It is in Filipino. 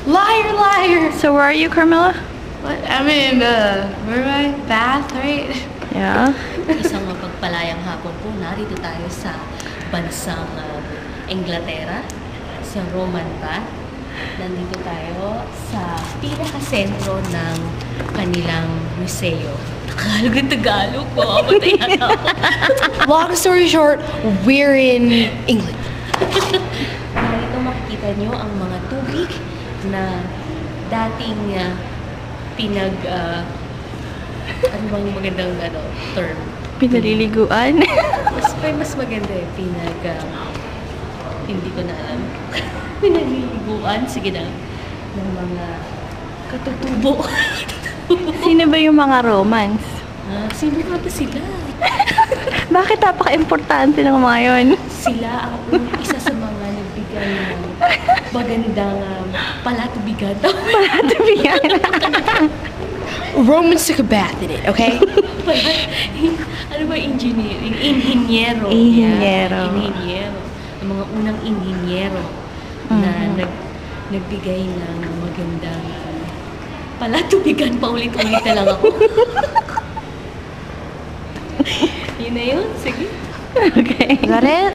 Liar, liar! So where are you, Carmela? What? I'm in, where am I? Bath, right? Yeah. Isang mapagpalayang hapon po, narito tayo sa bansang Inglaterra, sa Roman Bath. Nandito tayo sa pinakasentro ng kanilang museo. Tagalog ang Tagalog po, matayan ako. Long story short, we're in England. Narito makikita nyo ang mga tubig na dating ano bang magandang term? Pinaliliguan. Mas maganda eh, hindi ko na alam. Pinaliliguan, sige na, ng mga katutubo. Sino ba yung mga Romans? Sino nga ba sila? Bakit napaka-importante ng mga yun? Sila ang isa sa mga nagbigay ng magandang palatubigan. Palatubigan. Romans took a bath in it, okay? Ano ba engineering? Inhinyero. Inhinyero. Inhinyero. Ang mga unang inhinyero na nagbigay ng magandang palatubigan. Paulit-ulit na lang ako. Yun na yun. Sige. Okay. Is that it?